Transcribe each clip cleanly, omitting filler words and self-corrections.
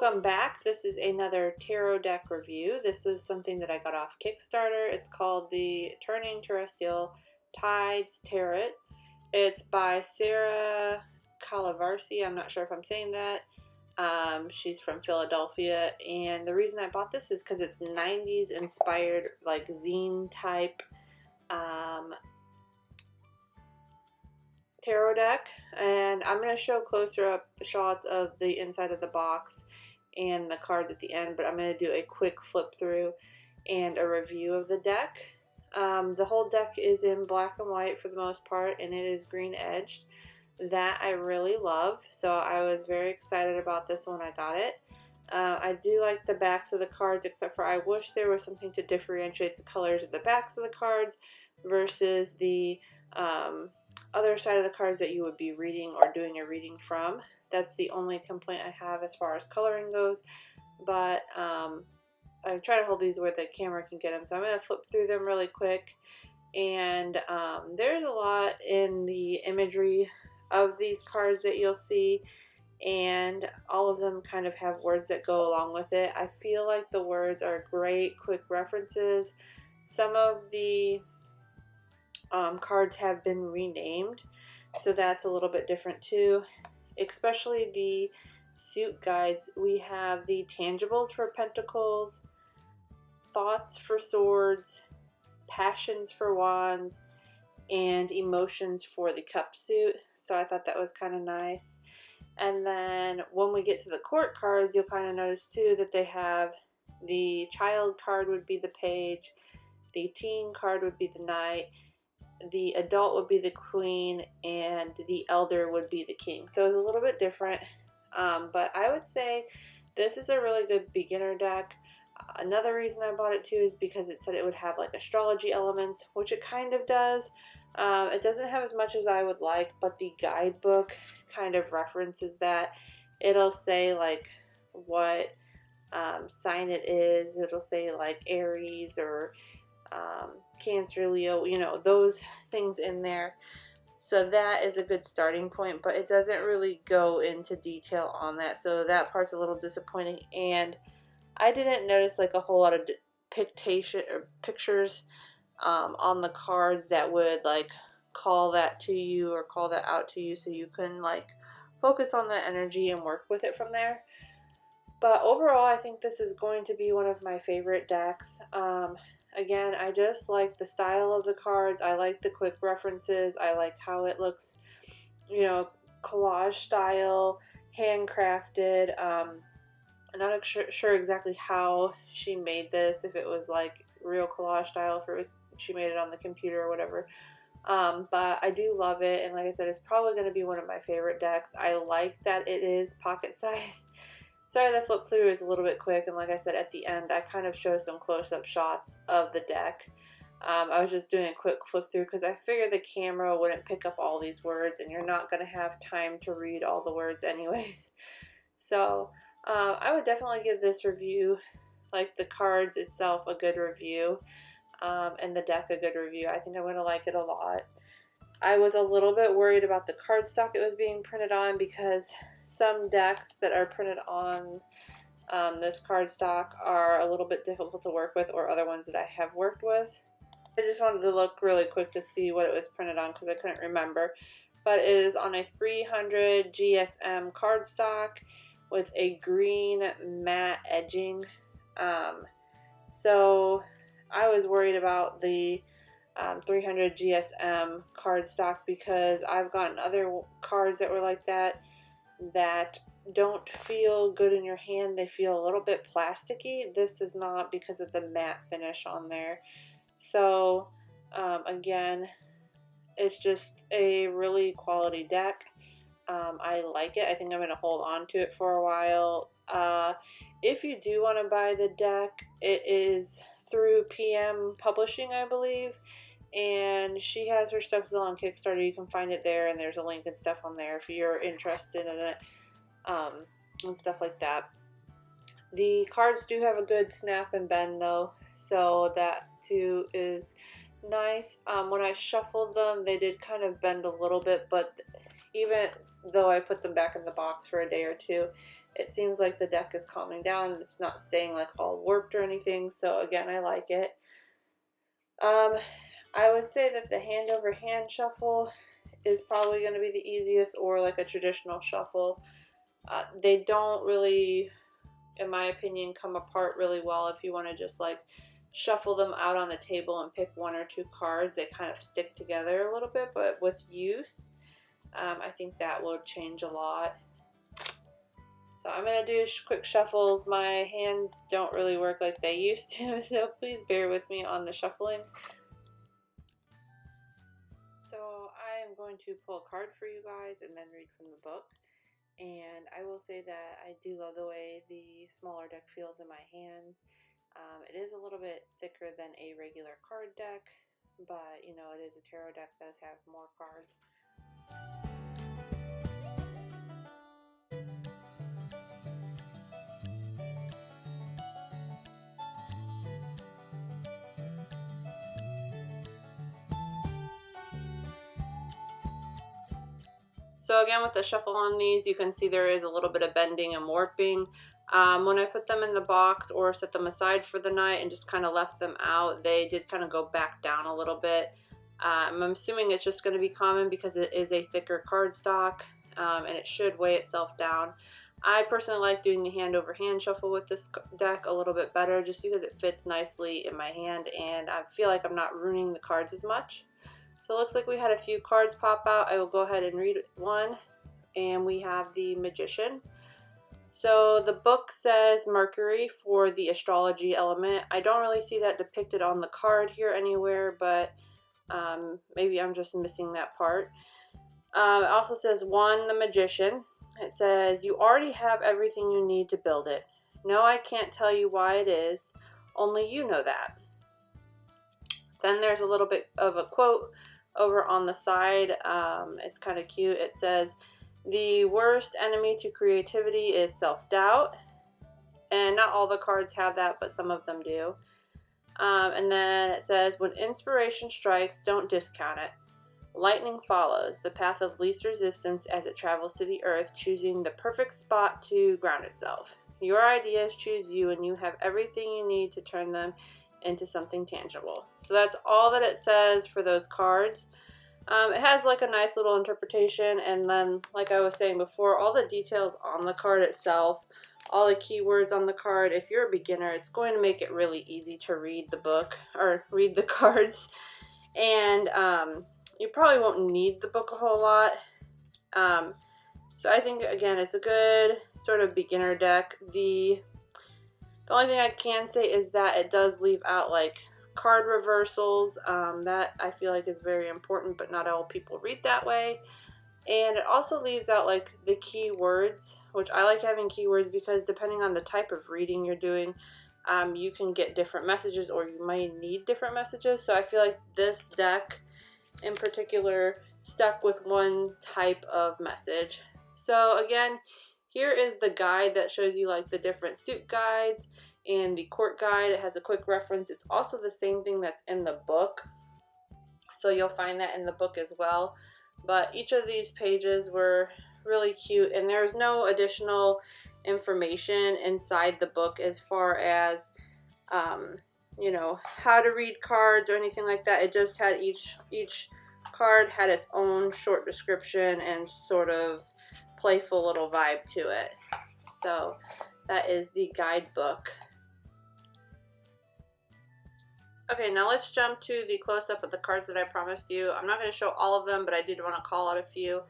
Welcome back. This is another tarot deck review. This is something that I got off Kickstarter. It's called the Turning Terrestrial Tides Tarot. It's by Sara Calvarese. I'm not sure if I'm saying that. She's from Philadelphia, and the reason I bought this is because it's 90s inspired, like zine type tarot deck, and I'm going to show closer up shots of the inside of the box and the cards at the end, but I'm going to do a quick flip through and a review of the deck. The whole deck is in black and white for the most part, and it is green edged. That I really love, so I was very excited about this when I got it. I do like the backs of the cards, except for I wish there was something to differentiate the colors of the backs of the cards versus the other side of the cards that you would be reading or doing a reading from. That's the only complaint I have as far as coloring goes, but I try to hold these where the camera can get them, so I'm going to flip through them really quick. And there's a lot in the imagery of these cards that you'll see, and all of them kind of have words that go along with it. I feel like the words are great quick references. Some of the cards have been renamed, so that's a little bit different too, especially the suit guides. We have the tangibles for pentacles, thoughts for swords, passions for wands, and emotions for the cup suit. So I thought that was kind of nice. And then when we get to the court cards, you'll kind of notice too that they have the child card would be the page, the teen card would be the knight, the adult would be the queen, and the elder would be the king. So it's a little bit different, but I would say this is a really good beginner deck. Another reason I bought it too is because it said it would have like astrology elements, which it kind of does. It doesn't have as much as I would like, but the guidebook kind of references that. It'll say like what sign it is. It'll say like Aries or Cancer, Leo, you know, those things in there. So that is a good starting point, but it doesn't really go into detail on that. So that part's a little disappointing, and I didn't notice like a whole lot of pictures on the cards that would like call that to you or call that out to you, so you can like focus on the energy and work with it from there. But overall, I think this is going to be one of my favorite decks. Again, I just like the style of the cards. I like the quick references. I like how it looks, you know, collage style, handcrafted. I'm not sure exactly how she made this, if it was like real collage style, if it was she made it on the computer or whatever. But I do love it, and like I said, it's probably going to be one of my favorite decks. I like that it is pocket size. Sorry, the flip through is a little bit quick, and like I said, at the end I kind of show some close-up shots of the deck. I was just doing a quick flip through because I figured the camera wouldn't pick up all these words, and you're not going to have time to read all the words anyways. So I would definitely give this review, like the cards itself, a good review, and the deck a good review. I think I'm going to like it a lot. I was a little bit worried about the cardstock it was being printed on, because some decks that are printed on this cardstock are a little bit difficult to work with, or other ones that I have worked with. I just wanted to look really quick to see what it was printed on because I couldn't remember. But it is on a 300 GSM cardstock with a green matte edging. So I was worried about the 300 GSM cardstock, because I've gotten other cards that were like that don't feel good in your hand. They feel a little bit plasticky. This is not, because of the matte finish on there. So again, it's just a really quality deck. I like it. I think I'm going to hold on to it for a while. If you do want to buy the deck, it is through PM Publishing, I believe, and she has her stuff still on Kickstarter. You can find it there, and there's a link and stuff on there if you're interested in it, and stuff like that. The cards do have a good snap and bend though, so that too is nice. When I shuffled them, they did kind of bend a little bit, but even though I put them back in the box for a day or two, it seems like the deck is calming down and it's not staying like all warped or anything. So again, I like it. I would say that the hand over hand shuffle is probably going to be the easiest, or like a traditional shuffle. They don't really, in my opinion, come apart really well if you want to just like shuffle them out on the table and pick one or two cards. They kind of stick together a little bit, but with use, I think that will change a lot. So I'm going to do quick shuffles. My hands don't really work like they used to, so please bear with me on the shuffling. So I am going to pull a card for you guys and then read from the book. And I will say that I do love the way the smaller deck feels in my hands. It is a little bit thicker than a regular card deck, but you know, it is a tarot deck that does have more cards. So again, with the shuffle on these, you can see there is a little bit of bending and warping. When I put them in the box or set them aside for the night and just kind of left them out, they did kind of go back down a little bit. I'm assuming it's just going to be common because it is a thicker cardstock, and it should weigh itself down. I personally like doing the hand over hand shuffle with this deck a little bit better just because it fits nicely in my hand and I feel like I'm not ruining the cards as much. So it looks like we had a few cards pop out. I will go ahead and read one. And we have the Magician. So the book says Mercury for the astrology element. I don't really see that depicted on the card here anywhere, but maybe I'm just missing that part. It also says 1, the Magician. It says, you already have everything you need to build it. No, I can't tell you why it is. Only you know that. Then there's a little bit of a quote over on the side. It's kind of cute. It says, the worst enemy to creativity is self-doubt. And not all the cards have that, but some of them do. And then it says, when inspiration strikes, don't discount it. Lightning follows, the path of least resistance as it travels to the earth, choosing the perfect spot to ground itself. Your ideas choose you, and you have everything you need to turn them into something tangible. So that's all that it says for those cards. It has like a nice little interpretation, and then like I was saying before, all the details on the card itself, all the keywords on the card. If you're a beginner, it's going to make it really easy to read the book or read the cards, and you probably won't need the book a whole lot. So I think again it's a good sort of beginner deck. The only thing I can say is that it does leave out like card reversals. That I feel like is very important, but not all people read that way. And it also leaves out like the keywords, which I like having keywords because depending on the type of reading you're doing, you can get different messages or you might need different messages. So I feel like this deck in particular stuck with one type of message. So again, here is the guide that shows you like the different suit guides and the court guide. It has a quick reference. It's also the same thing that's in the book. So you'll find that in the book as well. But each of these pages were really cute, and there's no additional information inside the book as far as you know, how to read cards or anything like that. It just had each card had its own short description and sort of playful little vibe to it. So that is the guidebook. Okay, now let's jump to the close-up of the cards that I promised you. I'm not going to show all of them, but I did want to call out a few.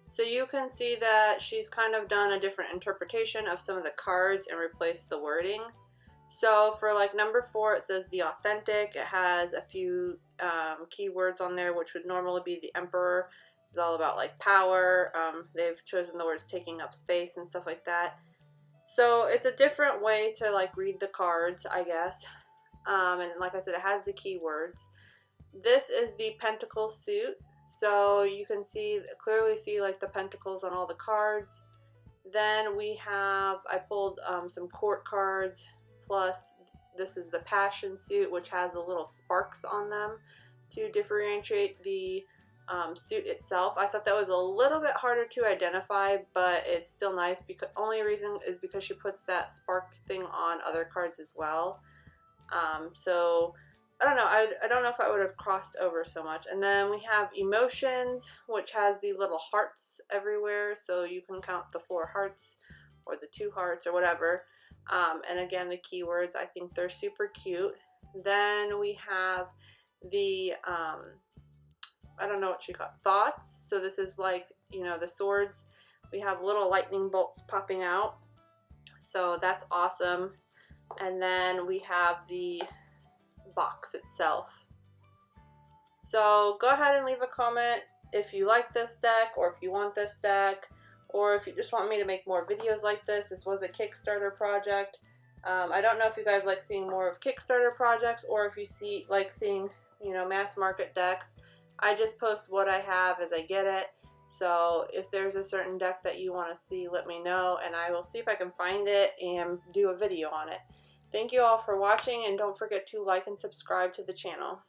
So you can see that she's kind of done a different interpretation of some of the cards and replaced the wording. So for like number 4, it says the authentic. It has a few keywords on there, which would normally be the emperor. It's all about like power. They've chosen the words taking up space and stuff like that. So it's a different way to like read the cards, I guess. And like I said, it has the keywords. This is the pentacle suit. So you can clearly see like the pentacles on all the cards. Then we have, I pulled some court cards. Plus, this is the passion suit, which has the little sparks on them to differentiate the suit itself. I thought that was a little bit harder to identify, but it's still nice. Because only reason is because she puts that spark thing on other cards as well. So I don't know. I don't know if I would have crossed over so much. And then we have emotions, which has the little hearts everywhere, so you can count the 4 hearts or the 2 hearts or whatever. And again, the keywords, I think they're super cute. Then we have the I don't know what she called, thoughts. So this is like, you know, the swords. We have little lightning bolts popping out. So that's awesome. And then we have the box itself. So go ahead and leave a comment if you like this deck, or if you want this deck, or if you just want me to make more videos like this. This was a Kickstarter project. I don't know if you guys like seeing more of Kickstarter projects, or if you like seeing, you know, mass market decks. I just post what I have as I get it. So if there's a certain deck that you want to see, let me know, and I will see if I can find it and do a video on it. Thank you all for watching, and don't forget to like and subscribe to the channel.